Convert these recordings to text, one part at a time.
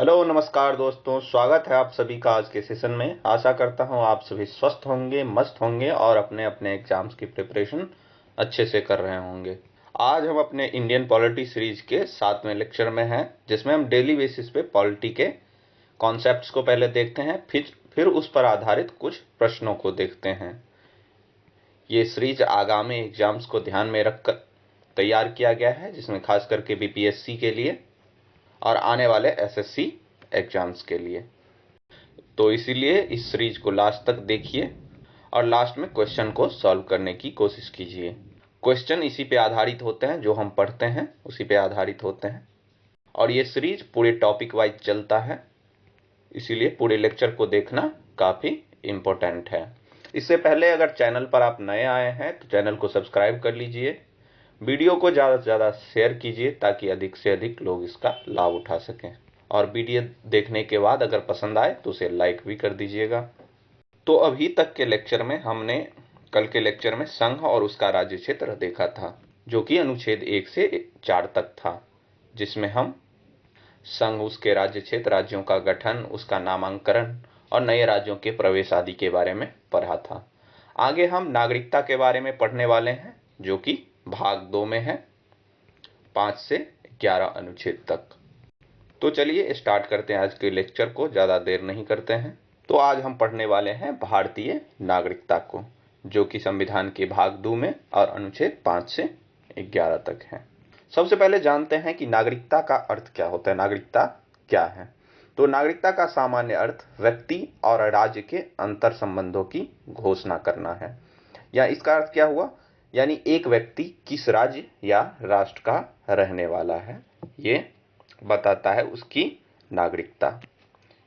Hello नमस्कार दोस्तों, स्वागत है आप सभी का आज के सेशन में। आशा करता हूं आप सभी स्वस्थ होंगे, मस्त होंगे और अपने अपने एग्जाम्स की प्रिपरेशन अच्छे से कर रहे होंगे। आज हम अपने इंडियन पॉलिटी सीरीज के 7वें लेक्चर में हैं, जिसमें हम डेली बेसिस पे पॉलिटी के कॉन्सेप्ट्स को पहले देखते हैं, फिर उस पर आधारित कुछ प्रश्नों को देखते हैं। ये सीरीज आगामी एग्जाम्स को ध्यान में रखकर तैयार किया गया है, जिसमें खास करके बीपीएससी के लिए और आने वाले एसएससी एग्जाम्स के लिए। तो इसीलिए इस सीरीज को लास्ट तक देखिए और लास्ट में क्वेश्चन को सॉल्व करने की कोशिश कीजिए। क्वेश्चन इसी पे आधारित होते हैं, जो हम पढ़ते हैं उसी पे आधारित होते हैं और ये सीरीज पूरे टॉपिक वाइज चलता है, इसीलिए पूरे लेक्चर को देखना काफ़ी इम्पोर्टेंट है। इससे पहले अगर चैनल पर आप नए आए हैं तो चैनल को सब्सक्राइब कर लीजिए, वीडियो को ज़्यादा से ज़्यादा शेयर कीजिए ताकि अधिक से अधिक लोग इसका लाभ उठा सकें, और वीडियो देखने के बाद अगर पसंद आए तो उसे लाइक भी कर दीजिएगा। तो अभी तक के लेक्चर में हमने कल के लेक्चर में संघ और उसका राज्य क्षेत्र देखा था, जो कि अनुच्छेद 1 से 4 तक था, जिसमें हम संघ, उसके राज्य क्षेत्र, राज्यों का गठन, उसका नामांकन और नए राज्यों के प्रवेश आदि के बारे में पढ़ा था। आगे हम नागरिकता के बारे में पढ़ने वाले हैं, जो कि भाग 2 में है, 5 से 11 अनुच्छेद तक। तो चलिए स्टार्ट करते हैं आज के लेक्चर को, ज़्यादा देर नहीं करते हैं। तो आज हम पढ़ने वाले हैं भारतीय नागरिकता को, जो कि संविधान के भाग 2 में और अनुच्छेद 5 से 11 तक है। सबसे पहले जानते हैं कि नागरिकता का अर्थ क्या होता है, नागरिकता क्या है। तो नागरिकता का सामान्य अर्थ व्यक्ति और राज्य के अंतर संबंधों की घोषणा करना है। या इसका अर्थ क्या हुआ, यानी एक व्यक्ति किस राज्य या राष्ट्र का रहने वाला है, ये बताता है उसकी नागरिकता।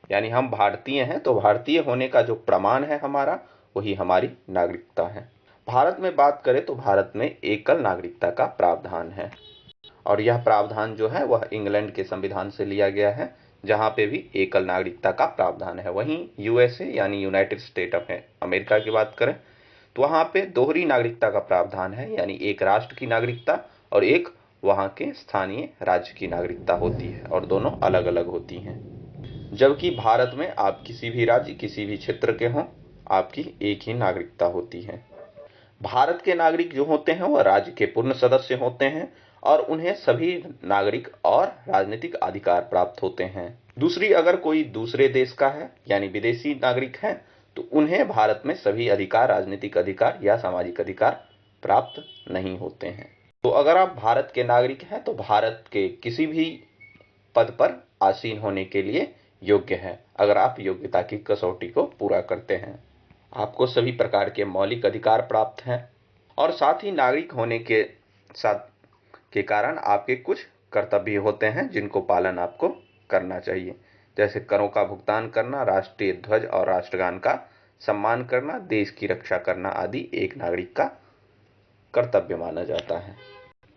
यानी हम भारतीय हैं तो भारतीय होने का जो प्रमाण है हमारा, वही हमारी नागरिकता है। भारत में बात करें तो भारत में एकल नागरिकता का प्रावधान है, और यह प्रावधान जो है वह इंग्लैंड के संविधान से लिया गया है, जहां पे भी एकल नागरिकता का प्रावधान है। वहीं यूएसए यानी यूनाइटेड स्टेट ऑफ अमेरिका की बात करें तो वहां पे दोहरी नागरिकता का प्रावधान है, यानी एक राष्ट्र की नागरिकता और एक वहां के स्थानीय राज्य की नागरिकता होती है, और दोनों अलग अलग होती हैं। जबकि भारत में आप किसी भी राज्य, किसी भी क्षेत्र के हों, आपकी एक ही नागरिकता होती है। भारत के नागरिक जो होते हैं वह राज्य के पूर्ण सदस्य होते हैं और उन्हें सभी नागरिक और राजनीतिक अधिकार प्राप्त होते हैं। दूसरी, अगर कोई दूसरे देश का है यानी विदेशी नागरिक है, तो उन्हें भारत में सभी अधिकार, राजनीतिक अधिकार या सामाजिक अधिकार प्राप्त नहीं होते हैं। तो अगर आप भारत के नागरिक हैं तो भारत के किसी भी पद पर आसीन होने के लिए योग्य है, अगर आप योग्यता की कसौटी को पूरा करते हैं। आपको सभी प्रकार के मौलिक अधिकार प्राप्त हैं और साथ ही नागरिक होने के साथ के कारण आपके कुछ कर्तव्य होते हैं जिनको पालन आपको करना चाहिए, जैसे करों का भुगतान करना, राष्ट्रीय ध्वज और राष्ट्रगान का सम्मान करना, देश की रक्षा करना आदि एक नागरिक का कर्तव्य माना जाता है।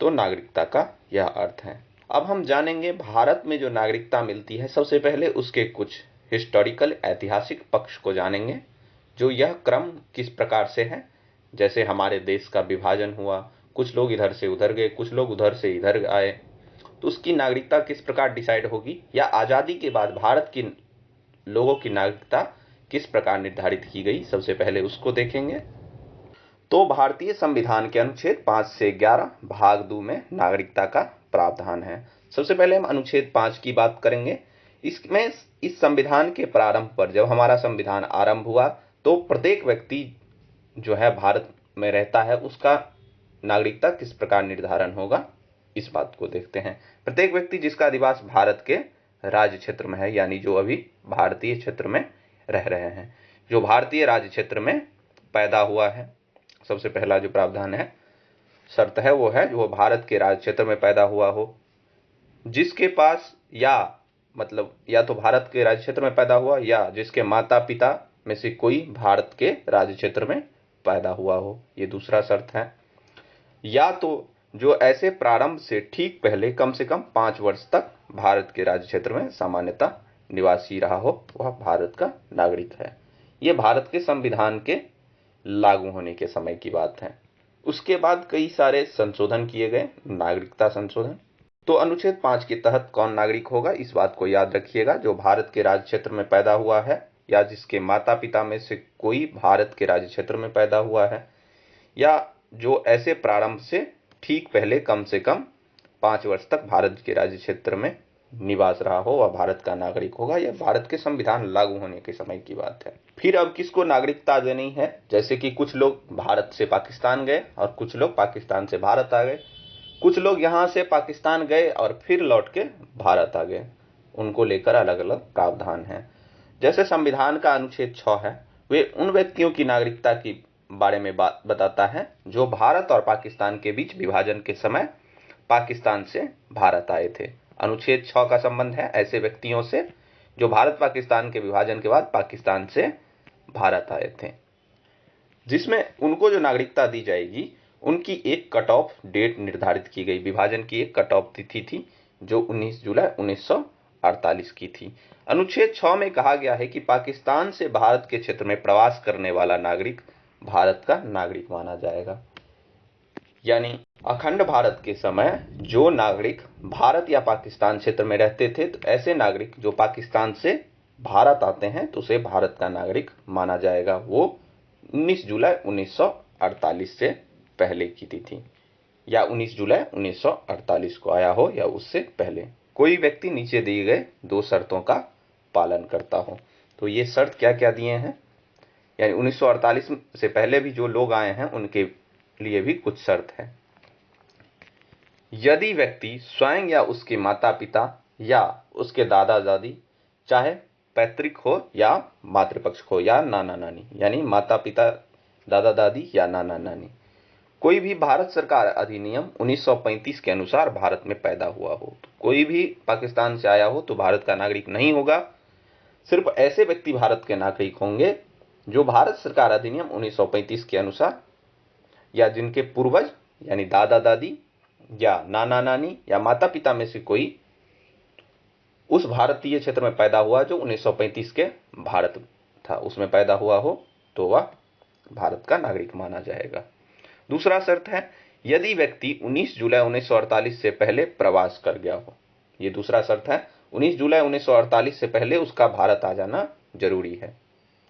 तो नागरिकता का यह अर्थ है। अब हम जानेंगे भारत में जो नागरिकता मिलती है, सबसे पहले उसके कुछ हिस्टोरिकल, ऐतिहासिक पक्ष को जानेंगे, जो यह क्रम किस प्रकार से है। जैसे हमारे देश का विभाजन हुआ, कुछ लोग इधर से उधर गए, कुछ लोग उधर से इधर आए, तो उसकी नागरिकता किस प्रकार डिसाइड होगी, या आज़ादी के बाद भारत की लोगों की नागरिकता किस प्रकार निर्धारित की गई, सबसे पहले उसको देखेंगे। तो भारतीय संविधान के अनुच्छेद 5 से 11 भाग 2 में नागरिकता का प्रावधान है। सबसे पहले हम अनुच्छेद 5 की बात करेंगे। इसमें इस संविधान के प्रारंभ पर, जब हमारा संविधान आरंभ हुआ, तो प्रत्येक व्यक्ति जो है भारत में रहता है, उसका नागरिकता किस प्रकार निर्धारण होगा, इस बात को देखते हैं। प्रत्येक व्यक्ति जिसका अधिवास भारत के राज्य क्षेत्र में है, यानी जो अभी भारतीय क्षेत्र में रह रहे हैं, जो भारतीय राज्य क्षेत्र में पैदा हुआ है, सबसे पहला जो प्रावधान है, शर्त है, वो है जो भारत के राज्य क्षेत्र में पैदा हुआ हो, जिसके पास या तो भारत के राज्य क्षेत्र में पैदा हुआ या जिसके माता पिता में से कोई भारत के राज्य क्षेत्र में पैदा हुआ हो, ये दूसरा शर्त है। या तो जो ऐसे प्रारंभ से ठीक पहले कम से कम 5 वर्ष तक भारत के राज्य क्षेत्र में सामान्यतः निवासी रहा हो, वह भारत का नागरिक है। ये भारत के संविधान के लागू होने के समय की बात है। उसके बाद कई सारे संशोधन किए गए, नागरिकता संशोधन। तो अनुच्छेद 5 के तहत कौन नागरिक होगा, इस बात को याद रखिएगा। जो भारत के राज्य क्षेत्र में पैदा हुआ है या जिसके माता पिता में से कोई भारत के राज्य क्षेत्र में पैदा हुआ है या जो ऐसे प्रारंभ से ठीक पहले कम से कम 5 वर्ष तक भारत के राज्य क्षेत्र में निवास रहा हो, वह भारत का नागरिक होगा। यह भारत के संविधान लागू होने के समय की बात है। फिर अब किसको नागरिकता देनी है, जैसे कि कुछ लोग भारत से पाकिस्तान गए और कुछ लोग पाकिस्तान से भारत आ गए, कुछ लोग यहां से पाकिस्तान गए और फिर लौट के भारत आ गए, उनको लेकर अलग अलग प्रावधान है। जैसे संविधान का अनुच्छेद 6 है, वे उन व्यक्तियों की नागरिकता की बारे में बात बताता है जो भारत और पाकिस्तान के बीच विभाजन के समय पाकिस्तान से भारत आए थे। अनुच्छेद 6 का संबंध है ऐसे व्यक्तियों से जो भारत पाकिस्तान के विभाजन के बाद पाकिस्तान से भारत आए थे, जिसमें उनको जो नागरिकता दी जाएगी उनकी एक कट ऑफ डेट निर्धारित की गई। विभाजन की एक कट ऑफ तिथि थी जो 19 जुलाई 1948 की थी। अनुच्छेद 6 में कहा गया है कि पाकिस्तान से भारत के क्षेत्र में प्रवास करने वाला नागरिक भारत का नागरिक माना जाएगा। यानी अखंड भारत के समय जो नागरिक भारत या पाकिस्तान क्षेत्र में रहते थे, तो ऐसे नागरिक जो पाकिस्तान से भारत आते हैं तो उसे भारत का नागरिक माना जाएगा। वो 19 जुलाई 1948 से पहले की तिथि या 19 जुलाई 1948 को आया हो या उससे पहले कोई व्यक्ति नीचे दिए गए 2 शर्तों का पालन करता हो। तो ये शर्त क्या क्या दिए हैं, यानी 1948 से पहले भी जो लोग आए हैं उनके लिए भी कुछ शर्त है। यदि व्यक्ति स्वयं या उसके माता पिता या उसके दादा दादी, चाहे पैतृक हो या मातृपक्ष हो या नाना नानी, यानी माता पिता, दादा दादी या नाना नानी, कोई भी भारत सरकार अधिनियम 1935 के अनुसार भारत में पैदा हुआ हो, तो कोई भी पाकिस्तान से आया हो तो भारत का नागरिक नहीं होगा। सिर्फ ऐसे व्यक्ति भारत के नागरिक होंगे जो भारत सरकार अधिनियम 1935 के अनुसार या जिनके पूर्वज यानी दादा दादी या नाना नानी या माता पिता में से कोई उस भारतीय क्षेत्र में पैदा हुआ जो 1935 के भारत था उसमें पैदा हुआ हो, तो वह भारत का नागरिक माना जाएगा। दूसरा शर्त है, यदि व्यक्ति 19 जुलाई 1948 से पहले प्रवास कर गया हो। ये दूसरा शर्त है, 19 जुलाई 1948 से पहले उसका भारत आ जाना जरूरी है,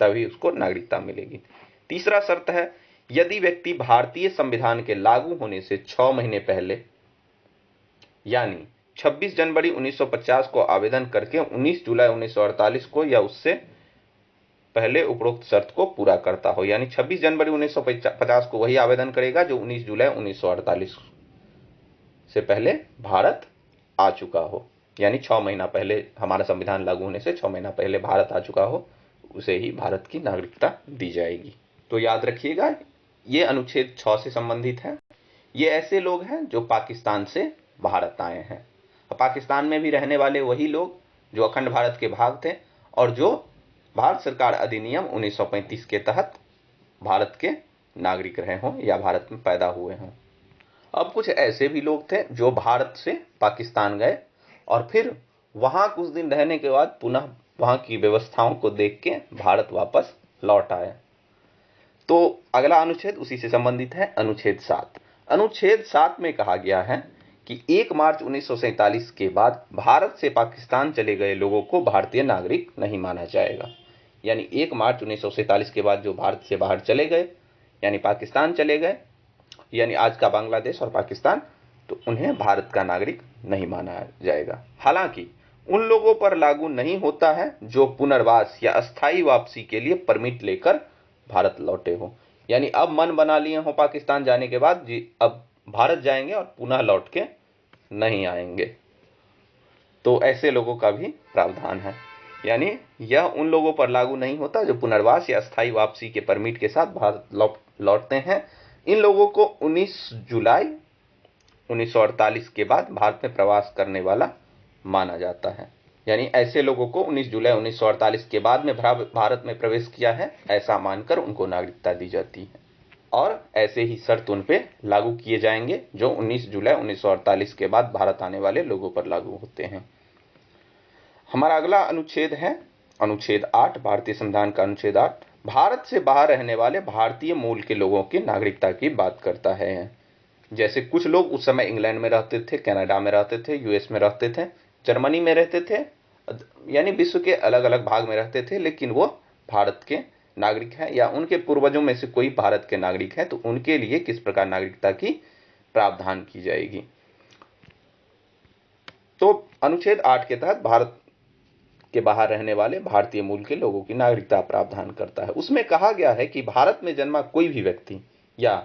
तभी उसको नागरिकता मिलेगी। तीसरा शर्त है, यदि व्यक्ति भारतीय संविधान के लागू होने से 6 महीने पहले यानी 26 जनवरी 1950 को आवेदन करके 19 जुलाई 1948 को या उससे पहले उपरोक्त शर्त को पूरा करता हो, यानी 26 जनवरी 1950 को वही आवेदन करेगा जो 19 जुलाई 1948 से पहले भारत आ चुका हो, यानी 6 महीना पहले, हमारा संविधान लागू होने से 6 महीना पहले भारत आ चुका हो, उसे ही भारत की नागरिकता दी जाएगी। तो याद रखिएगा, ये अनुच्छेद 6 से संबंधित है। ये ऐसे लोग हैं जो पाकिस्तान से भारत आए हैं। पाकिस्तान में भी रहने वाले वही लोग जो अखंड भारत के भाग थे और जो भारत सरकार अधिनियम 1935 के तहत भारत के नागरिक रहे हों या भारत में पैदा हुए हों। अब कुछ ऐसे भी लोग थे जो भारत से पाकिस्तान गए और फिर वहां कुछ दिन रहने के बाद पुनः वहां की व्यवस्थाओं को देख के भारत वापस लौट आए। तो अगला अनुच्छेद उसी से संबंधित है, अनुच्छेद 7। अनुच्छेद 7 में कहा गया है कि 1 मार्च 1947 के बाद भारत से पाकिस्तान चले गए लोगों को भारतीय नागरिक नहीं माना जाएगा। यानी 1 मार्च 1947 के बाद जो भारत से बाहर चले गए यानी पाकिस्तान चले गए, यानी आज का बांग्लादेश और पाकिस्तान, तो उन्हें भारत का नागरिक नहीं माना जाएगा। हालांकि उन लोगों पर लागू नहीं होता है जो पुनर्वास या अस्थायी वापसी के लिए परमिट लेकर भारत लौटे हो, यानी अब मन बना लिए हो पाकिस्तान जाने के बाद जी अब भारत जाएंगे और पुनः लौट के नहीं आएंगे, तो ऐसे लोगों का भी प्रावधान है। यानी यह उन लोगों पर लागू नहीं होता जो पुनर्वास या अस्थायी वापसी के परमिट के साथ भारत लौटते हैं। इन लोगों को 19 जुलाई 1948 के बाद भारत में प्रवास करने वाला माना जाता है। यानी ऐसे लोगों को 19 जुलाई 1948 के बाद में भारत में प्रवेश किया है ऐसा मानकर उनको नागरिकता दी जाती है, और ऐसे ही शर्त उन पे लागू किए जाएंगे जो 19 जुलाई 1948 के बाद भारत आने वाले लोगों पर लागू होते हैं। हमारा अगला अनुच्छेद है अनुच्छेद 8, भारतीय संविधान का अनुच्छेद 8 भारत से बाहर रहने वाले भारतीय मूल के लोगों की नागरिकता की बात करता है। जैसे कुछ लोग उस समय इंग्लैंड में रहते थे, कनाडा में रहते थे, यूएस में रहते थे, जर्मनी में रहते थे, यानी विश्व के अलग अलग भाग में रहते थे, लेकिन वो भारत के नागरिक हैं या उनके पूर्वजों में से कोई भारत के नागरिक है, तो उनके लिए किस प्रकार नागरिकता की प्रावधान की जाएगी। तो अनुच्छेद 8 के तहत भारत के बाहर रहने वाले भारतीय मूल के लोगों की नागरिकता प्रावधान करता है। उसमें कहा गया है कि भारत में जन्मा कोई भी व्यक्ति या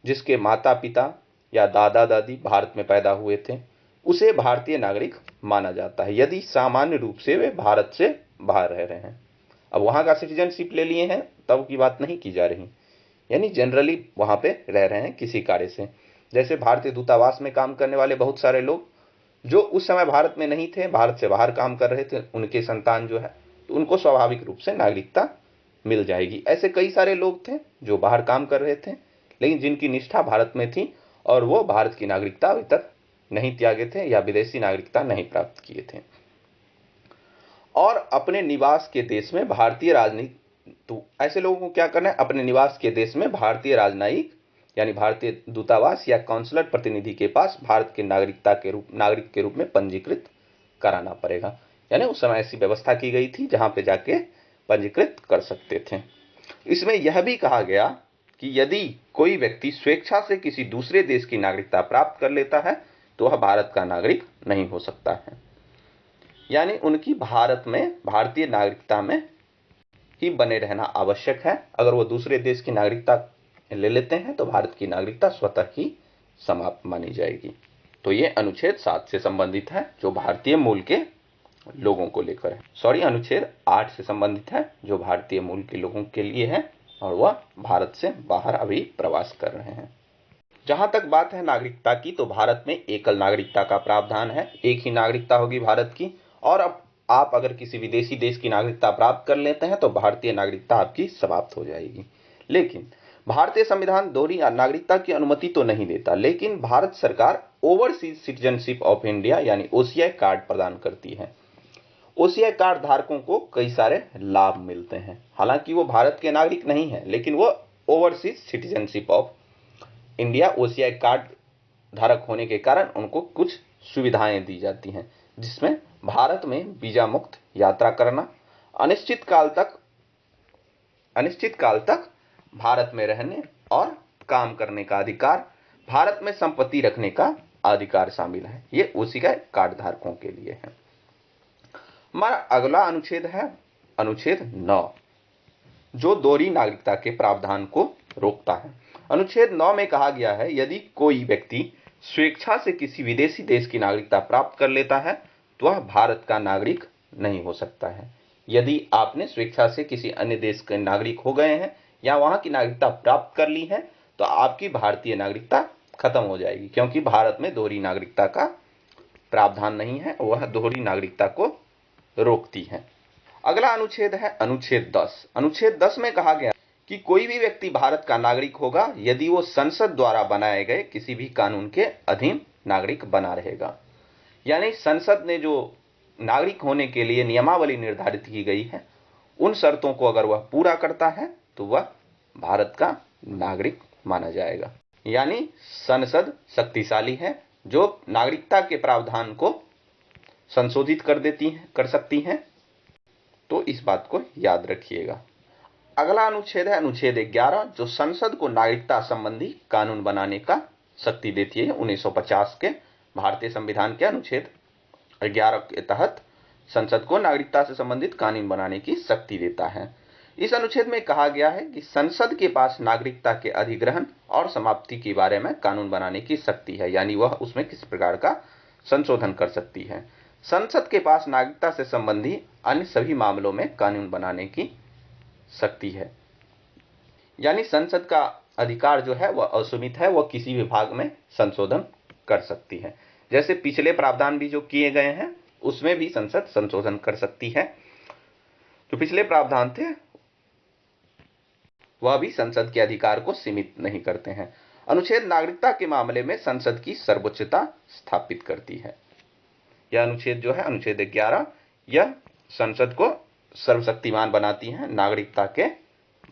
जिसके माता पिता या दादा दादी भारत में पैदा हुए थे, उसे भारतीय नागरिक माना जाता है यदि सामान्य रूप से वे भारत से बाहर रह रहे हैं। अब वहां का सिटीजनशिप ले लिए हैं तब की बात नहीं की जा रही, यानी जनरली वहां पे रह रहे हैं किसी कार्य से। जैसे भारतीय दूतावास में काम करने वाले बहुत सारे लोग जो उस समय भारत में नहीं थे, भारत से बाहर काम कर रहे थे, उनके संतान जो है तो उनको स्वाभाविक रूप से नागरिकता मिल जाएगी। ऐसे कई सारे लोग थे जो बाहर काम कर रहे थे लेकिन जिनकी निष्ठा भारत में थी और वो भारत की नागरिकता अभी तक नहीं त्यागे थे या विदेशी नागरिकता नहीं प्राप्त किए थे, और अपने निवास के देश में भारतीय राजनीतिक, तो ऐसे लोगों को क्या करना है, अपने निवास के देश में भारतीय राजनयिक यानी भारतीय दूतावास या काउंसलर प्रतिनिधि के पास भारत के नागरिक के रूप में पंजीकृत कराना पड़ेगा। यानी उस समय ऐसी व्यवस्था की गई थी जहां पे जाके पंजीकृत कर सकते थे। इसमें यह भी कहा गया कि यदि कोई व्यक्ति स्वेच्छा से किसी दूसरे देश की नागरिकता प्राप्त कर लेता है तो वह भारत का नागरिक नहीं हो सकता है, यानी उनकी भारत में भारतीय नागरिकता में ही बने रहना आवश्यक है। अगर वो दूसरे देश की नागरिकता ले लेते हैं तो भारत की नागरिकता स्वतः ही समाप्त मानी जाएगी। तो ये अनुच्छेद 7 से संबंधित है जो भारतीय मूल के लोगों को लेकर है। अनुच्छेद 8 से संबंधित है जो भारतीय मूल के लोगों के लिए है और वह भारत से बाहर अभी प्रवास कर रहे हैं। जहां तक बात है नागरिकता की, तो भारत में एकल नागरिकता का प्रावधान है, एक ही नागरिकता होगी भारत की। और अब आप अगर किसी विदेशी देश की नागरिकता प्राप्त कर लेते हैं तो भारतीय नागरिकता आपकी समाप्त हो जाएगी। लेकिन भारतीय संविधान दोहरी नागरिकता की अनुमति तो नहीं देता, लेकिन भारत सरकार ओवरसीज सिटीजनशिप ऑफ इंडिया यानी ओसीआई कार्ड प्रदान करती है। ओसीआई कार्ड धारकों को कई सारे लाभ मिलते हैं, हालांकि वो भारत के नागरिक नहीं है, लेकिन वो overseas citizenship of India OCI card धारक होने के कारण उनको कुछ सुविधाएं दी जाती हैं, जिसमें भारत में वीजा मुक्त यात्रा करना, अनिश्चित काल तक भारत में रहने और काम करने का अधिकार, भारत में संपत्ति रखने का अधिकार शामिल है। ये ओसीआई कार्ड धारकों के लिए है। हमारा अगला अनुच्छेद है अनुच्छेद 9, जो दोहरी नागरिकता के प्रावधान को रोकता है। अनुच्छेद 9 में कहा गया है यदि कोई व्यक्ति स्वेच्छा से किसी विदेशी देश की नागरिकता प्राप्त कर लेता है तो वह भारत का नागरिक नहीं हो सकता है। यदि आपने स्वेच्छा से किसी अन्य देश के नागरिक हो गए हैं या वहां की नागरिकता प्राप्त कर ली है तो आपकी भारतीय नागरिकता खत्म हो जाएगी, क्योंकि भारत में दोहरी नागरिकता का प्रावधान नहीं है, वह दोहरी नागरिकता को रोकती है। अगला अनुच्छेद है अनुच्छेद 10। अनुच्छेद 10 में कहा गया कि कोई भी व्यक्ति भारत का नागरिक होगा यदि वो संसद द्वारा बनाए गए किसी भी कानून के अधीन नागरिक बना रहेगा। यानी संसद ने जो नागरिक होने के लिए नियमावली निर्धारित की गई है, उन शर्तों को अगर वह पूरा करता है तो वह भारत का नागरिक माना जाएगा। यानी संसद शक्तिशाली है जो नागरिकता के प्रावधान को संशोधित कर सकती हैं, तो इस बात को याद रखिएगा। अगला अनुच्छेद है अनुच्छेद 11, जो संसद को नागरिकता संबंधी कानून बनाने का शक्ति देती है। 1950 के भारतीय संविधान के अनुच्छेद 11 के तहत संसद को नागरिकता से संबंधित कानून बनाने की शक्ति देता है। इस अनुच्छेद में कहा गया है कि संसद के पास नागरिकता के अधिग्रहण और समाप्ति के बारे में कानून बनाने की शक्ति है, यानी वह उसमें किस प्रकार का संशोधन कर सकती है। संसद के पास नागरिकता से संबंधी अन्य सभी मामलों में कानून बनाने की शक्ति है। यानी संसद का अधिकार जो है वह असीमित है, वह किसी भी भाग में संशोधन कर सकती है। जैसे पिछले प्रावधान भी जो किए गए हैं उसमें भी संसद संशोधन कर सकती है। जो पिछले प्रावधान थे वह भी संसद के अधिकार को सीमित नहीं करते हैं। अनुच्छेद नागरिकता के मामले में संसद की सर्वोच्चता स्थापित करती है। यह अनुच्छेद जो है अनुच्छेद 11, यह संसद को सर्वशक्तिमान बनाती है नागरिकता के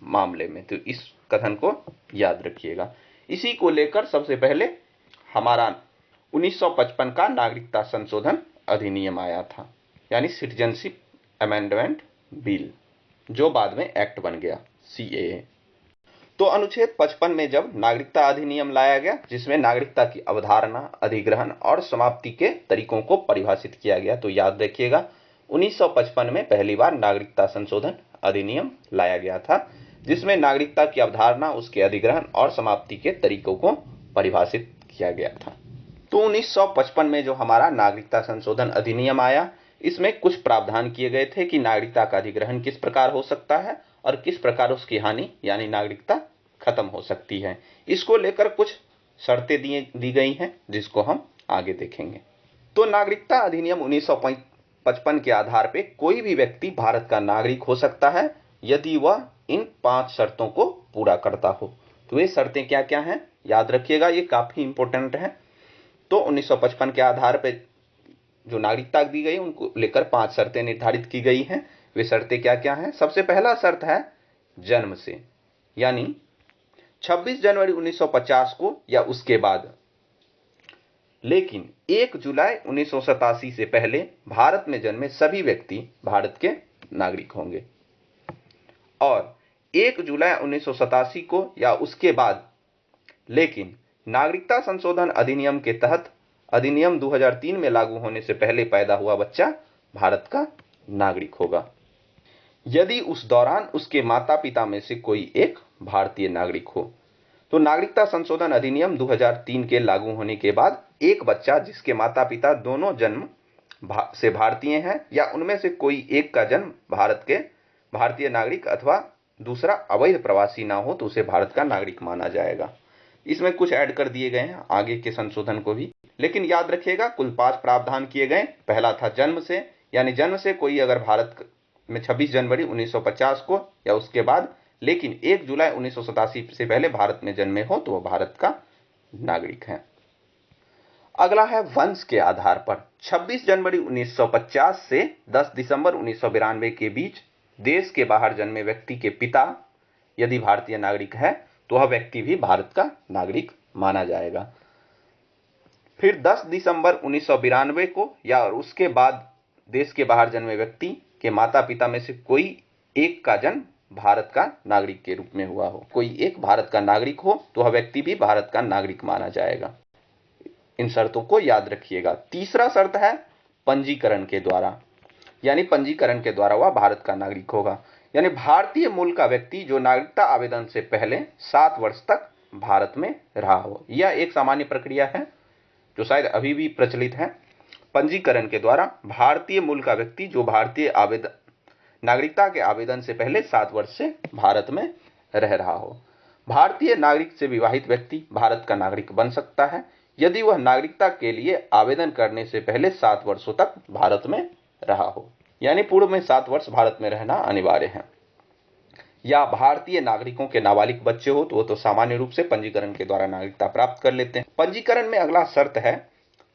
मामले में। तो इस कथन को याद रखिएगा। इसी को लेकर सबसे पहले हमारा 1955 का नागरिकता संशोधन अधिनियम आया था, यानी सिटीजनशिप अमेंडमेंट बिल, जो बाद में एक्ट बन गया, सीएए। तो अनुच्छेद 55 में जब नागरिकता अधिनियम लाया गया, जिसमें नागरिकता की अवधारणा, अधिग्रहण और समाप्ति के तरीकों को परिभाषित किया गया, तो याद रखिएगा 1955 में पहली बार नागरिकता संशोधन अधिनियम लाया गया था, जिसमें नागरिकता की अवधारणा, उसके अधिग्रहण और समाप्ति के तरीकों को परिभाषित किया गया था। तो 1955 में जो हमारा नागरिकता संशोधन अधिनियम आया, इसमें कुछ प्रावधान किए गए थे कि नागरिकता का अधिग्रहण किस प्रकार हो सकता है और किस प्रकार उसकी हानि यानी नागरिकता खत्म हो सकती है। इसको लेकर कुछ शर्तें दी गई हैं, जिसको हम आगे देखेंगे। तो नागरिकता अधिनियम 1955 के आधार पर कोई भी व्यक्ति भारत का नागरिक हो सकता है यदि वह इन 5 शर्तों को पूरा करता हो। तो ये शर्तें क्या क्या हैं, याद रखिएगा, ये काफी इंपॉर्टेंट है। तो 1955 के आधार पर जो नागरिकता दी गई, उनको लेकर 5 शर्तें निर्धारित की गई हैं। वे शर्तें क्या क्या हैं? सबसे पहला शर्त है जन्म से, यानी 26 जनवरी 1950 को या उसके बाद, लेकिन 1 जुलाई 1987 से पहले भारत में जन्मे सभी व्यक्ति भारत के नागरिक होंगे। और 1 जुलाई 1987 को या उसके बाद, लेकिन नागरिकता संशोधन अधिनियम के तहत अधिनियम 2003 में लागू होने से पहले पैदा हुआ बच्चा भारत का नागरिक होगा, यदि उस दौरान उसके माता पिता में से कोई एक भारतीय नागरिक हो। तो नागरिकता संशोधन अधिनियम 2003 के लागू होने के बाद एक बच्चा जिसके माता पिता दोनों जन्म से भारतीय हैं या उनमें से कोई एक का जन्म भारत के भारतीय नागरिक अथवा दूसरा अवैध प्रवासी ना हो, तो उसे भारत का नागरिक माना जाएगा। इसमें कुछ ऐड कर दिए गए हैं आगे के संशोधन को भी, लेकिन याद रखिएगा कुल 5 प्रावधान किए गए। पहला था जन्म से, यानी जन्म से कोई अगर भारत में 26 जनवरी 1950 को या उसके बाद, लेकिन 1 जुलाई 1987 से पहले भारत में जन्मे हो, तो वह भारत का नागरिक है। अगला है वंश के आधार पर। 26 जनवरी 1950 से 10 दिसंबर 1992 के बीच देश के बाहर जन्मे व्यक्ति के पिता यदि भारतीय नागरिक है, तो वह व्यक्ति भी भारत का नागरिक माना जाएगा। फिर 10 दिसंबर 1992 को या उसके बाद देश के बाहर जन्मे व्यक्ति के माता पिता में से कोई एक का जन्म भारत का नागरिक के रूप में हुआ हो, कोई एक भारत का नागरिक हो, तो वह व्यक्ति भी भारत का नागरिक माना जाएगा। इन शर्तों को याद रखिएगा। तीसरा शर्त है पंजीकरण के द्वारा, यानी पंजीकरण के द्वारा वह भारत का नागरिक होगा, यानी भारतीय मूल का व्यक्ति जो नागरिकता आवेदन से पहले 7 वर्ष तक भारत में रहा हो। यह एक सामान्य प्रक्रिया है जो शायद अभी भी प्रचलित है। पंजीकरण के द्वारा भारतीय मूल का व्यक्ति जो भारतीय नागरिकता के आवेदन से पहले 7 वर्ष से भारत में रह रहा हो। भारतीय नागरिक से विवाहित व्यक्ति भारत का नागरिक बन सकता है यदि वह नागरिकता के लिए आवेदन करने से पहले 7 वर्षों तक भारत में रहा हो, यानी पूर्व में 7 वर्ष भारत में रहना अनिवार्य है। या भारतीय नागरिकों के नाबालिग बच्चे हो तो वो तो सामान्य रूप से पंजीकरण के द्वारा नागरिकता प्राप्त कर लेते हैं। पंजीकरण में अगला शर्त है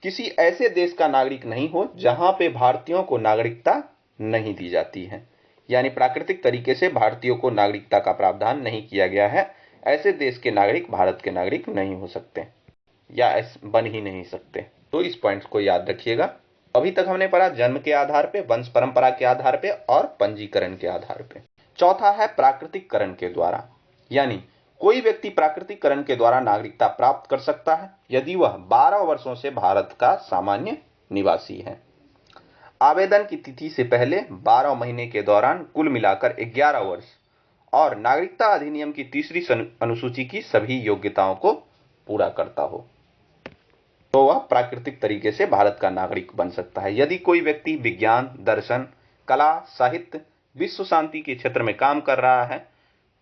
किसी ऐसे देश का नागरिक नहीं हो जहां पे भारतीयों को नागरिकता नहीं दी जाती है, यानी प्राकृतिक तरीके से भारतीयों को नागरिकता का प्रावधान नहीं किया गया है। ऐसे देश के नागरिक भारत के नागरिक नहीं हो सकते या बन ही नहीं सकते। तो इस पॉइंट को याद रखिएगा। अभी तक हमने पढ़ा जन्म के आधार पे, वंश परंपरा के आधार पे और पंजीकरण के आधार पे। चौथा है प्राकृतिकरण के द्वारा, यानी कोई व्यक्ति प्राकृतिकरण के द्वारा नागरिकता प्राप्त कर सकता है यदि वह 12 वर्षों से भारत का सामान्य निवासी है। आवेदन की तिथि से पहले 12 महीने के दौरान कुल मिलाकर 11 वर्ष और नागरिकता अधिनियम की तीसरी अनुसूची की सभी योग्यताओं को पूरा करता हो, तो वह प्राकृतिक तरीके से भारत का नागरिक बन सकता है। यदि कोई व्यक्ति विज्ञान, दर्शन, कला, साहित्य, विश्व शांति के क्षेत्र में काम कर रहा है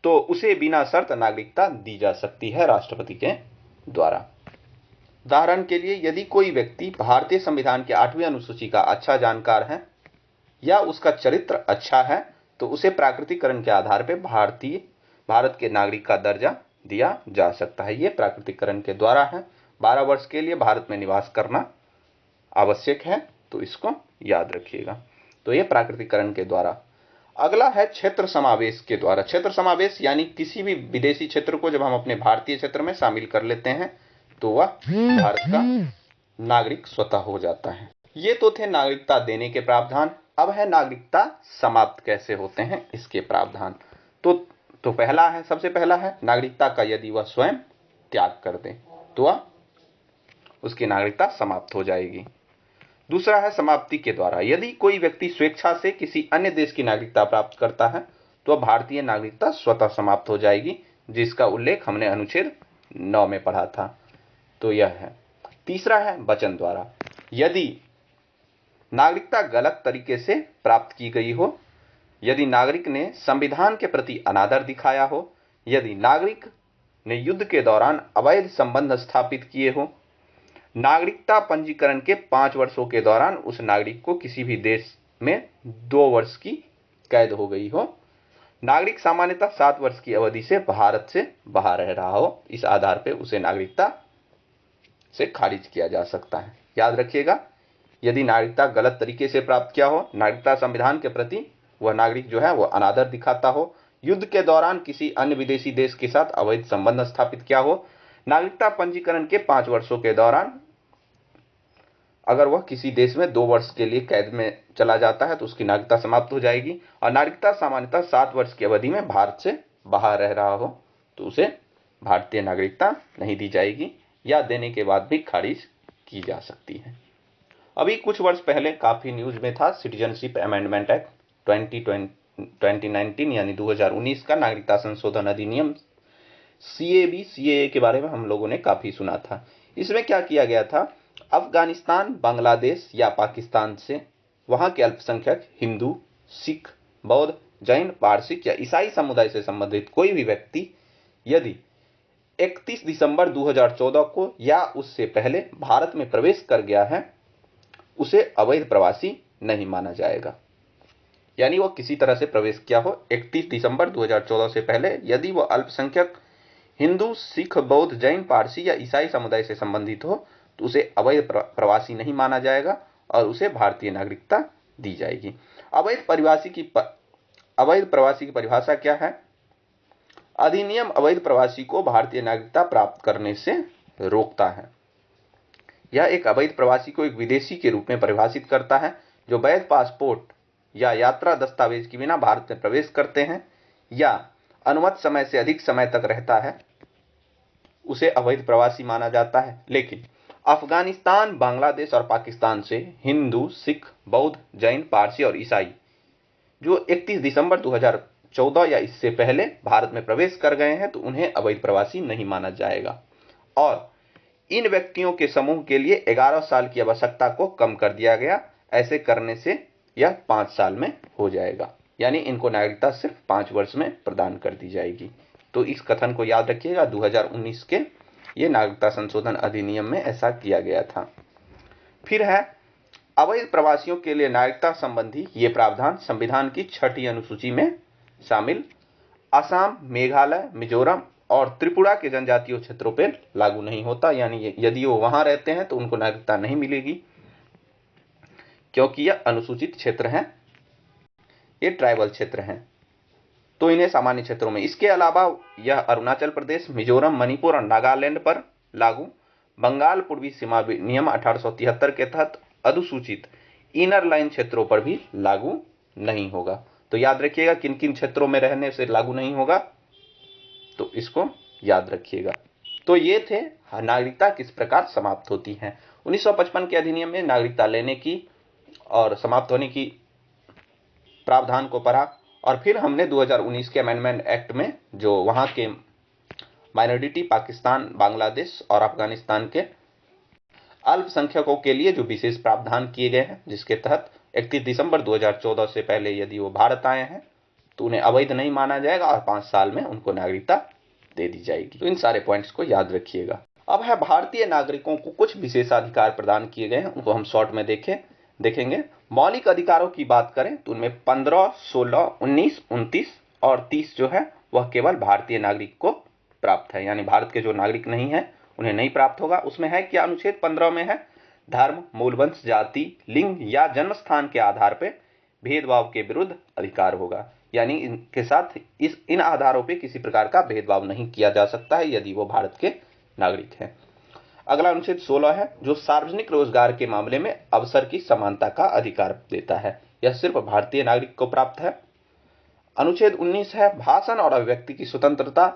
तो उसे बिना शर्त नागरिकता दी जा सकती है राष्ट्रपति के द्वारा। उदाहरण के लिए यदि कोई व्यक्ति भारतीय संविधान के 8वीं अनुसूची का अच्छा जानकार है या उसका चरित्र अच्छा है तो उसे प्राकृतिकरण के आधार पर भारत के नागरिक का दर्जा दिया जा सकता है। यह प्राकृतिकरण के द्वारा है। 12 वर्ष के लिए भारत में निवास करना आवश्यक है, तो इसको याद रखिएगा। तो यह प्राकृतिकरण के द्वारा। अगला है क्षेत्र समावेश के द्वारा। क्षेत्र समावेश यानी किसी भी विदेशी क्षेत्र को जब हम अपने भारतीय क्षेत्र में शामिल कर लेते हैं तो वह भारत का नागरिक स्वतः हो जाता है। ये तो थे नागरिकता देने के प्रावधान। अब है नागरिकता समाप्त कैसे होते हैं इसके प्रावधान। तो पहला है, सबसे पहला है नागरिकता का यदि वह स्वयं त्याग कर दे तो वह उसकी नागरिकता समाप्त हो जाएगी। दूसरा है समाप्ति के द्वारा। यदि कोई व्यक्ति स्वेच्छा से किसी अन्य देश की नागरिकता प्राप्त करता है तो भारतीय नागरिकता स्वतः समाप्त हो जाएगी, जिसका उल्लेख हमने अनुच्छेद 9 में पढ़ा था। तो यह है। तीसरा है वचन द्वारा। यदि नागरिकता गलत तरीके से प्राप्त की गई हो, यदि नागरिक ने संविधान के प्रति अनादर दिखाया हो, यदि नागरिक ने युद्ध के दौरान अवैध संबंध स्थापित किए हो, नागरिकता पंजीकरण के 5 वर्षों के दौरान उस नागरिक को किसी भी देश में 2 वर्ष की कैद हो गई हो, नागरिक सामान्यतः 7 वर्ष की अवधि से भारत से बाहर रह रहा हो, इस आधार पर उसे नागरिकता से खारिज किया जा सकता है। याद रखिएगा, यदि नागरिकता गलत तरीके से प्राप्त किया हो, नागरिकता संविधान के प्रति वह नागरिक जो है वह अनादर दिखाता हो, युद्ध के दौरान किसी अन्य विदेशी देश के साथ अवैध संबंध स्थापित किया हो, नागरिकता पंजीकरण के 5 वर्षों के दौरान अगर वह किसी देश में 2 वर्ष के लिए कैद में चला जाता है तो उसकी नागरिकता समाप्त हो जाएगी। और नागरिकता सामान्यतः 7 वर्ष की अवधि में भारत से बाहर रह रहा हो तो उसे भारतीय नागरिकता नहीं दी जाएगी या देने के बाद भी खारिज की जा सकती है। अभी कुछ वर्ष पहले काफी न्यूज में था सिटीजनशिप अमेंडमेंट एक्ट 2019 यानी 2019 का नागरिकता संशोधन अधिनियम CAA के बारे में हम लोगों ने काफी सुना था। इसमें क्या किया गया था, अफगानिस्तान, बांग्लादेश या पाकिस्तान से वहां के अल्पसंख्यक हिंदू, सिख, बौद्ध, जैन, पारसी या ईसाई समुदाय से संबंधित कोई भी व्यक्ति यदि 31 दिसंबर 2014 को या उससे पहले भारत में प्रवेश कर गया है, उसे अवैध प्रवासी नहीं माना जाएगा। यानी वो किसी तरह से प्रवेश किया हो 31 दिसंबर 2014 से पहले, यदि वो अल्पसंख्यक हिंदू, सिख, बौद्ध, जैन, पारसी या ईसाई समुदाय से संबंधित हो तो उसे अवैध प्रवासी नहीं माना जाएगा और उसे भारतीय नागरिकता दी जाएगी। अवैध प्रवासी की परिभाषा क्या है? अधिनियम अवैध प्रवासी को भारतीय नागरिकता प्राप्त करने से रोकता है। यह एक अवैध प्रवासी को एक विदेशी के रूप में परिभाषित करता है जो वैध पासपोर्ट या यात्रा दस्तावेज के बिना भारत में प्रवेश करते हैं या अनुमत समय से अधिक समय तक रहता है, उसे अवैध प्रवासी माना जाता है। लेकिन अफगानिस्तान, बांग्लादेश और पाकिस्तान से हिंदू, सिख, बौद्ध, जैन, पारसी और ईसाई जो 31 दिसंबर 2014 या इससे पहले भारत में प्रवेश कर गए हैं तो उन्हें अवैध प्रवासी नहीं माना जाएगा। और इन व्यक्तियों के समूह के लिए 11 साल की आवश्यकता को कम कर दिया गया। ऐसे करने से यह 5 साल में हो जाएगा, यानी इनको नागरिकता सिर्फ 5 वर्ष में प्रदान कर दी जाएगी। तो इस कथन को याद रखिएगा, 2019 के ये नागरिकता संशोधन अधिनियम में ऐसा किया गया था। फिर है अवैध प्रवासियों के लिए नागरिकता संबंधी ये प्रावधान संविधान की 6ठी अनुसूची में शामिल असम, मेघालय, मिजोरम और त्रिपुरा के जनजातीय क्षेत्रों पर लागू नहीं होता। यानी यदि वो वहां रहते हैं तो उनको नागरिकता नहीं मिलेगी क्योंकि यह अनुसूचित क्षेत्र हैं, ये ट्राइबल क्षेत्र हैं, तो इन्हें सामान्य क्षेत्रों में। इसके अलावा यह अरुणाचल प्रदेश, मिजोरम, मणिपुर और नागालैंड पर लागू, बंगाल पूर्वी सीमा नियम 1873 के तहत अनुसूचित इनर लाइन क्षेत्रों पर भी लागू नहीं होगा। तो याद रखिएगा किन किन क्षेत्रों में रहने से लागू नहीं होगा, तो इसको याद रखिएगा। तो ये थे नागरिकता किस प्रकार समाप्त होती है। 1955 के अधिनियम में नागरिकता लेने की और समाप्त होने की प्रावधान को पढ़ा और फिर हमने 2019 के अमेंडमेंट एक्ट में जो वहां के माइनॉरिटी पाकिस्तान, बांग्लादेश और अफगानिस्तान के अल्पसंख्यकों के लिए जो विशेष प्रावधान किए गए हैं, जिसके तहत 31 दिसंबर 2014 से पहले यदि वो भारत आए हैं तो उन्हें अवैध नहीं माना जाएगा और 5 साल में उनको नागरिकता दे दी जाएगी। तो इन सारे पॉइंट्स को याद रखिएगा। अब है भारतीय नागरिकों को कुछ विशेषाधिकार प्रदान किए गए हैं, उनको हम शॉर्ट में देखेंगे। मौलिक अधिकारों की बात करें तो उनमें 15, 16, 19, 29 और 30 जो है वह केवल भारतीय नागरिक को प्राप्त है, यानी भारत के जो नागरिक नहीं है उन्हें नहीं प्राप्त होगा। उसमें है क्या? अनुच्छेद 15 में है धर्म, मूलवंश, जाति, लिंग या जन्म स्थान के आधार पर भेदभाव के विरुद्ध अधिकार होगा, यानी इनके साथ इन आधारों पर किसी प्रकार का भेदभाव नहीं किया जा सकता है यदि वो भारत के नागरिक हैं। अगला अनुच्छेद 16 है जो सार्वजनिक रोजगार के मामले में अवसर की समानता का अधिकार देता है। यह सिर्फ भारतीय नागरिक को प्राप्त है। अनुच्छेद 19 है भाषण और अभिव्यक्ति की स्वतंत्रता,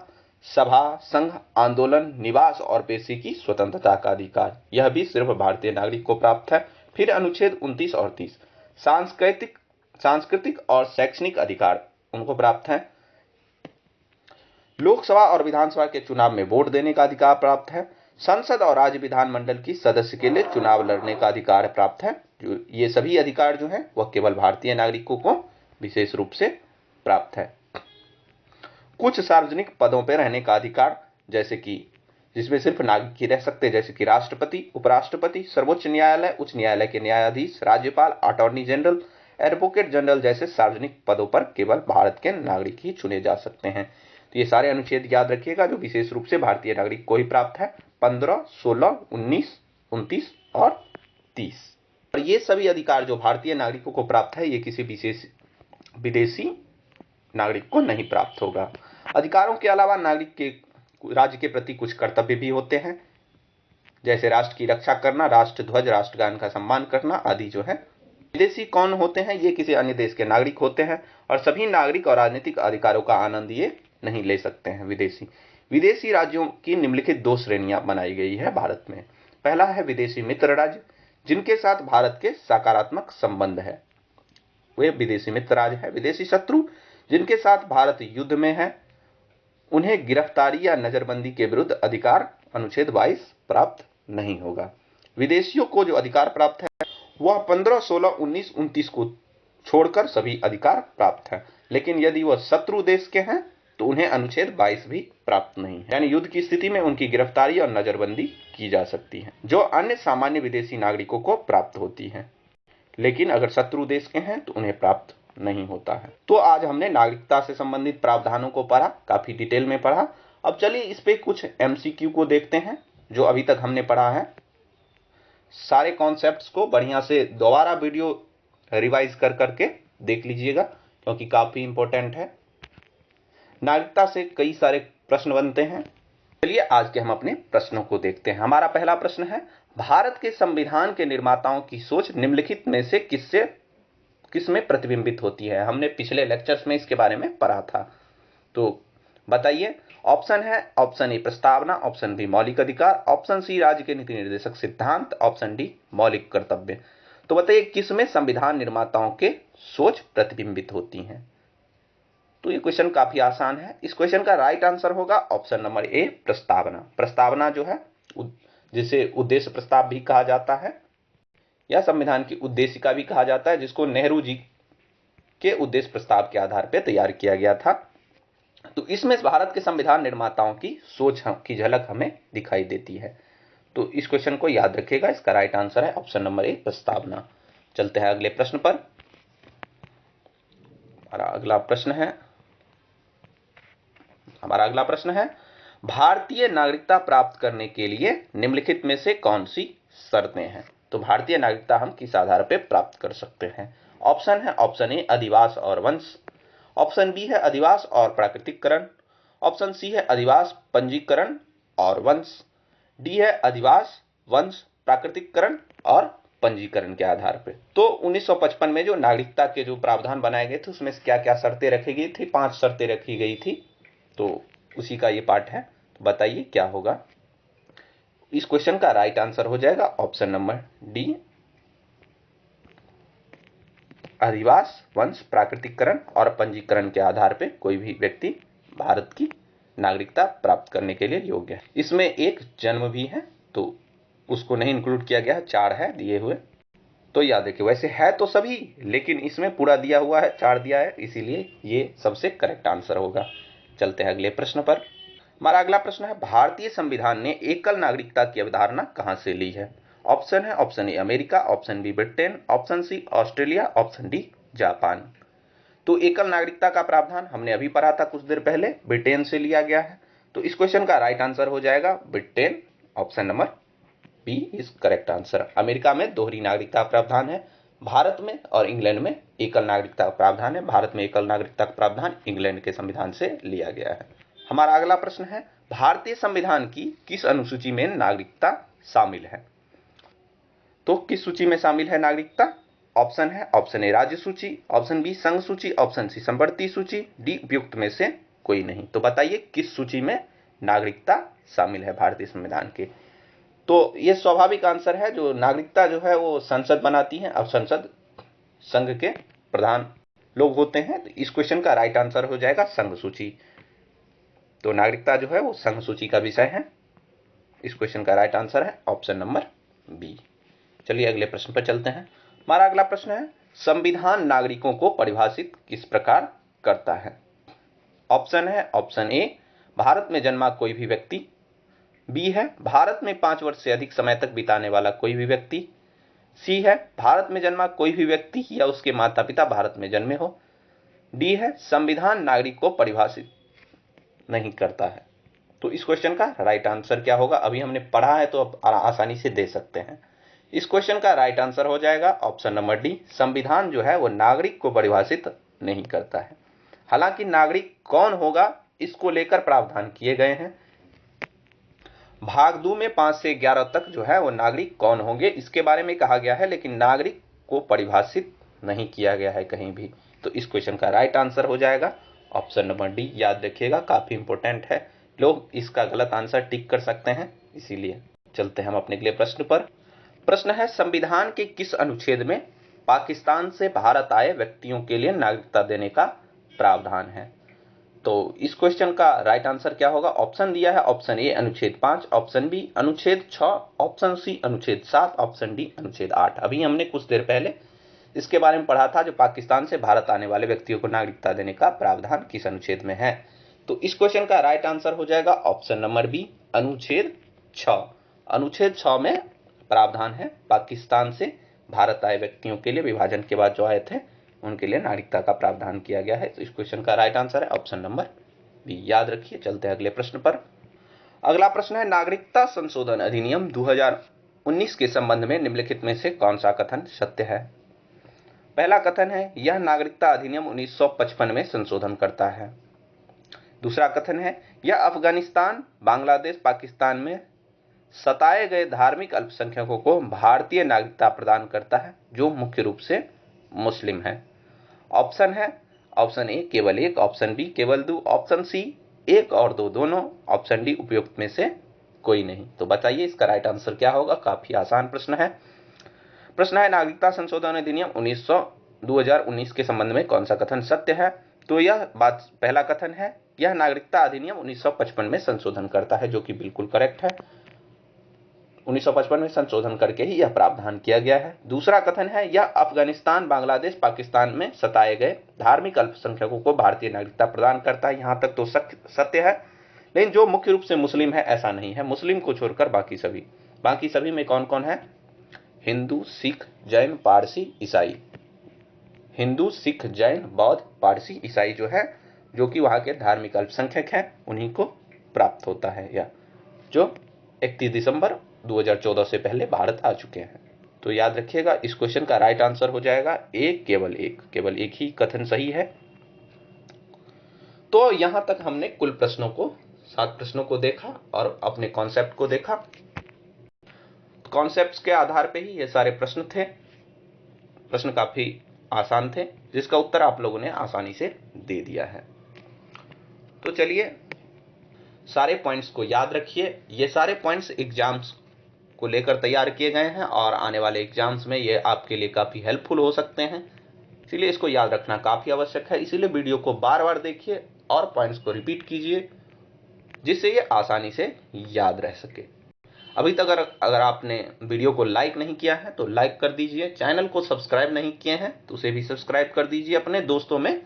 सभा, संघ, आंदोलन, निवास और पेशे की स्वतंत्रता का अधिकार, यह भी सिर्फ भारतीय नागरिक को प्राप्त है। फिर अनुच्छेद 29 और 30 सांस्कृतिक और शैक्षणिक अधिकार उनको प्राप्त है। लोकसभा और विधानसभा के चुनाव में वोट देने का अधिकार प्राप्त है। संसद और राज्य विधानमंडल की सदस्य के लिए चुनाव लड़ने का अधिकार प्राप्त है। जो ये सभी अधिकार जो हैं वह केवल भारतीय नागरिकों को विशेष रूप से प्राप्त है। कुछ सार्वजनिक पदों पर रहने का अधिकार, जैसे कि जिसमें सिर्फ नागरिक ही रह सकते, जैसे कि राष्ट्रपति, उपराष्ट्रपति, सर्वोच्च न्यायालय, उच्च न्यायालय के न्यायाधीश, राज्यपाल, अटॉर्नी जनरल, एडवोकेट जनरल जैसे सार्वजनिक पदों पर केवल भारत के नागरिक ही चुने जा सकते हैं। तो ये सारे अनुच्छेद याद रखिएगा जो विशेष रूप से भारतीय नागरिक को ही प्राप्त है, 15, 16, 19, 29 और 30। और ये सभी अधिकार जो भारतीय नागरिकों को प्राप्त है ये किसी विशेष विदेशी नागरिक को नहीं प्राप्त होगा। अधिकारों के अलावा नागरिक के राज्य के प्रति कुछ कर्तव्य भी होते हैं, जैसे राष्ट्र की रक्षा करना, राष्ट्र ध्वज, राष्ट्रगान का सम्मान करना आदि जो है। विदेशी कौन होते हैं? ये किसी अन्य देश के नागरिक होते हैं और सभी नागरिक और राजनीतिक अधिकारों का आनंद ये नहीं ले सकते हैं। विदेशी राज्यों की निम्नलिखित 2 श्रेणियां बनाई गई है भारत में। पहला है विदेशी मित्र राज्य, जिनके साथ भारत के सकारात्मक संबंध है, वे विदेशी मित्र राज्य है। विदेशी शत्रु, जिनके साथ भारत युद्ध में है, उन्हें गिरफ्तारी या नजरबंदी के विरुद्ध अधिकार अनुच्छेद 22 प्राप्त नहीं होगा। विदेशियों को जो अधिकार प्राप्त है वह 15, 16, 19, 29 को छोड़कर सभी अधिकार प्राप्त है, लेकिन यदि वह शत्रु देश के हैं तो उन्हें अनुच्छेद 22 भी प्राप्त नहीं है। यानी युद्ध की स्थिति में उनकी गिरफ्तारी और नजरबंदी की जा सकती है, जो अन्य सामान्य विदेशी नागरिकों को प्राप्त होती है, लेकिन अगर शत्रु देश के हैं तो उन्हें प्राप्त नहीं होता है। तो आज हमने नागरिकता से संबंधित प्रावधानों को पढ़ा, काफी डिटेल में पढ़ा। अब चलिए इस पे कुछ एमसीक्यू को देखते हैं जो अभी तक हमने पढ़ा है। सारे कॉन्सेप्ट्स को बढ़िया से दोबारा वीडियो रिवाइज कर करके देख लीजिएगा, क्योंकि काफी इंपॉर्टेंट है। नागरिकता से कई सारे प्रश्न बनते हैं। चलिए आज के हम अपने प्रश्नों को देखते हैं। हमारा पहला प्रश्न है, भारत के संविधान के निर्माताओं की सोच निम्नलिखित में से किसमें प्रतिबिंबित होती है? हमने पिछले लेक्चर्स में इसके बारे में पढ़ा था, तो बताइए। ऑप्शन है, ऑप्शन ए प्रस्तावना, ऑप्शन बी मौलिक अधिकार, ऑप्शन सी राज्य के नीति निर्देशक सिद्धांत, ऑप्शन डी मौलिक कर्तव्य। तो बताइए किसमें संविधान निर्माताओं के सोच प्रतिबिंबित होती हैं? तो ये क्वेश्चन काफी आसान है। इस क्वेश्चन का राइट आंसर होगा ऑप्शन नंबर ए प्रस्तावना। प्रस्तावना जो है जिसे उद्देश्य प्रस्ताव भी कहा जाता है या संविधान की उद्देशिका भी कहा जाता है, जिसको नेहरू जी के उद्देश्य प्रस्ताव के आधार पर तैयार किया गया था। तो इसमें भारत के संविधान निर्माताओं की सोच की झलक हमें दिखाई देती है। तो इस क्वेश्चन को याद रखिएगा, इसका राइट आंसर है ऑप्शन नंबर ए प्रस्तावना। चलते हैं अगले प्रश्न पर। हमारा अगला प्रश्न है, भारतीय नागरिकता प्राप्त करने के लिए निम्नलिखित में से कौन सी शर्तें हैं? तो भारतीय नागरिकता हम किस आधार पर प्राप्त कर सकते हैं? ऑप्शन है, ऑप्शन ए अधिवास और वंश, ऑप्शन बी है अधिवास और प्राकृतिककरण, ऑप्शन सी है अधिवास, पंजीकरण और वंश, डी है अधिवास, वंश, प्राकृतिककरण और पंजीकरण के आधार पे। तो 1955 में जो नागरिकता के जो प्रावधान बनाए गए थे उसमें क्या क्या शर्तें रखी गई थी? 5 शर्तें रखी गई थी, तो उसी का ये पार्ट है। तो बताइए क्या होगा? इस क्वेश्चन का राइट आंसर हो जाएगा ऑप्शन नंबर डी अधिवास, वंश, प्राकृतिककरण और पंजीकरण के आधार पे कोई भी व्यक्ति भारत की नागरिकता प्राप्त करने के लिए योग्य है। इसमें एक जन्म भी है, तो उसको नहीं इंक्लूड किया गया है, 4 है दिए हुए। तो याद रखिए, वैसे है तो सभी, लेकिन इसमें पूरा दिया हुआ है, 4 दिया है, इसीलिए ये सबसे करेक्ट आंसर होगा। चलते हैं अगले प्रश्न पर। हमारा अगला प्रश्न है, भारतीय संविधान ने एकल नागरिकता की अवधारणा कहां से ली है? ऑप्शन है, option A America, option B Britain, option C Australia, option D Japan. तो एकल नागरिकता का प्रावधान हमने अभी पढ़ा था कुछ देर पहले, ब्रिटेन से लिया गया है। तो इस क्वेश्चन का राइट आंसर हो जाएगा Britain, option number B is correct answer. America में दोहरी नागरिकता प्रावधान है, भारत में और इंग्लैंड में एकल नागरिकता प्रावधान है। भारत में एकल नागरिकता प्रावधान इंग्लैंड के संविधान से लिया गया है। हमारा अगला प्रश्न है, भारतीय संविधान की किस अनुसूची में नागरिकता शामिल है। तो किस सूची में शामिल है नागरिकता? ऑप्शन है, ऑप्शन ए राज्य सूची, ऑप्शन बी संघ सूची, ऑप्शन सी समवर्ती सूची, डी उपयुक्त में से कोई नहीं। तो बताइए किस सूची में नागरिकता शामिल है भारतीय संविधान के? तो ये स्वाभाविक आंसर है, जो नागरिकता जो है वो संसद बनाती है, अब संसद संघ के प्रधान लोग होते हैं। तो इस क्वेश्चन का राइट आंसर हो जाएगा संघ सूची। तो नागरिकता जो है वो संघ सूची का विषय है। इस क्वेश्चन का राइट आंसर है ऑप्शन नंबर बी। चलिए अगले प्रश्न पर चलते हैं। हमारा अगला प्रश्न है, संविधान नागरिकों को परिभाषित किस प्रकार करता है? ऑप्शन है, ऑप्शन ए भारत में जन्मा कोई भी व्यक्ति, बी है भारत में 5 वर्ष से अधिक समय तक बिताने वाला कोई भी व्यक्ति, सी है भारत में जन्मा कोई भी व्यक्ति या उसके माता पिता भारत में जन्मे हो, डी है संविधान नागरिक को परिभाषित नहीं करता है। तो इस क्वेश्चन का राइट आंसर क्या होगा? अभी हमने पढ़ा है तो अब आसानी से दे सकते हैं। इस क्वेश्चन का राइट आंसर हो जाएगा ऑप्शन नंबर डी, संविधान जो है वो नागरिक को परिभाषित नहीं करता है। हालांकि नागरिक कौन होगा इसको लेकर प्रावधान किए गए हैं। भाग 2 में 5 से 11 तक जो है वो नागरिक कौन होंगे इसके बारे में कहा गया है, लेकिन नागरिक को परिभाषित नहीं किया गया है कहीं भी। तो इस क्वेश्चन का राइट आंसर हो जाएगा ऑप्शन नंबर डी। याद रखिएगा, काफी इंपॉर्टेंट है, लोग इसका गलत आंसर टिक कर सकते हैं, इसीलिए। चलते हैं हम अपने अगले प्रश्न पर। प्रश्न है, संविधान के किस अनुच्छेद में पाकिस्तान से भारत आए व्यक्तियों के लिए नागरिकता देने का प्रावधान है? तो इस क्वेश्चन का राइट आंसर क्या होगा? ऑप्शन दिया है, ऑप्शन ए अनुच्छेद 5, ऑप्शन बी अनुच्छेद 6, ऑप्शन सी अनुच्छेद 7, ऑप्शन डी अनुच्छेद 8। अभी हमने कुछ देर पहले इसके बारे में पढ़ा था, जो पाकिस्तान से भारत आने वाले व्यक्तियों को नागरिकता देने का प्रावधान किस अनुच्छेद में है। तो इस क्वेश्चन का राइट आंसर हो जाएगा ऑप्शन नंबर बी, अनुच्छेद 6। अनुच्छेद 6 में प्रावधान है पाकिस्तान से भारत आए व्यक्तियों के लिए, विभाजन के बाद जो आए थे उनके लिए नागरिकता का प्रावधान किया गया है। तो इस क्वेश्चन का राइट आंसर है ऑप्शन नंबर बी। याद रखिए। चलते हैं अगले प्रश्न पर। अगला प्रश्न है, नागरिकता संशोधन अधिनियम 2019 के संबंध में निम्नलिखित में से कौन सा कथन सत्य है? पहला कथन है, यह नागरिकता अधिनियम 1955 में संशोधन करता है। दूसरा कथन है, यह अफगानिस्तान, बांग्लादेश, पाकिस्तान में सताए गए धार्मिक अल्पसंख्यकों को भारतीय नागरिकता प्रदान करता है, जो मुख्य रूप से मुस्लिम है। ऑप्शन है, ऑप्शन ए केवल 1, ऑप्शन बी केवल 2, ऑप्शन सी 1 और 2 दोनों, ऑप्शन डी उपयुक्त में से कोई नहीं। तो बताइए इसका राइट आंसर क्या होगा? काफी आसान प्रश्न है। प्रश्न है, नागरिकता संशोधन अधिनियम 2019 के संबंध में कौन सा कथन सत्य है? तो यह बात, पहला कथन है, यह नागरिकता अधिनियम 1955 में संशोधन करता है, जो कि बिल्कुल करेक्ट है। 1955 में संशोधन करके ही यह प्रावधान किया गया है। दूसरा कथन है, यह अफगानिस्तान, बांग्लादेश, पाकिस्तान में सताए गए धार्मिक अल्पसंख्यकों को भारतीय नागरिकता प्रदान करता है। यहां तक तो सत्य है, लेकिन जो मुख्य रूप से मुस्लिम है ऐसा नहीं है। मुस्लिम को छोड़कर बाकी सभी में कौन कौन है? हिंदू, सिख, जैन, पारसी, ईसाई। हिंदू, सिख, जैन, बौद्ध, पारसी, ईसाई जो है, जो कि वहां के धार्मिक अल्पसंख्यक हैं, उन्हीं को प्राप्त होता है, या जो 31 दिसंबर 2014 से पहले भारत आ चुके हैं। तो याद रखिएगा, इस क्वेश्चन का राइट आंसर हो जाएगा ए केवल एक ही कथन सही है। तो यहां तक हमने कुल प्रश्नों को, 7 प्रश्नों को देखा और अपने कॉन्सेप्ट को देखा। कॉन्सेप्ट्स के आधार पे ही ये सारे प्रश्न थे। प्रश्न काफी आसान थे, जिसका उत्तर आप लोगों ने आसानी से दे दिया है। तो चलिए, सारे पॉइंट्स को याद रखिए। ये सारे पॉइंट्स एग्जाम्स को लेकर तैयार किए गए हैं और आने वाले एग्जाम्स में ये आपके लिए काफी हेल्पफुल हो सकते हैं, इसीलिए इसको याद रखना काफी आवश्यक है। इसीलिए वीडियो को बार बार देखिए और पॉइंट्स को रिपीट कीजिए, जिससे ये आसानी से याद रह सके। अभी तक अगर आपने वीडियो को लाइक नहीं किया है तो लाइक कर दीजिए। चैनल को सब्सक्राइब नहीं किए हैं तो उसे भी सब्सक्राइब कर दीजिए। अपने दोस्तों में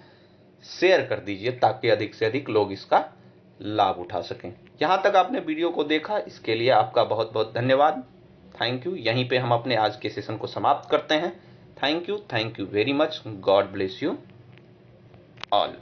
शेयर कर दीजिए ताकि अधिक से अधिक लोग इसका लाभ उठा सकें। यहां तक आपने वीडियो को देखा, इसके लिए आपका बहुत बहुत धन्यवाद। Thank you. यहीं पे हम अपने आज के सेशन को समाप्त करते हैं। Thank you very much. God bless you all.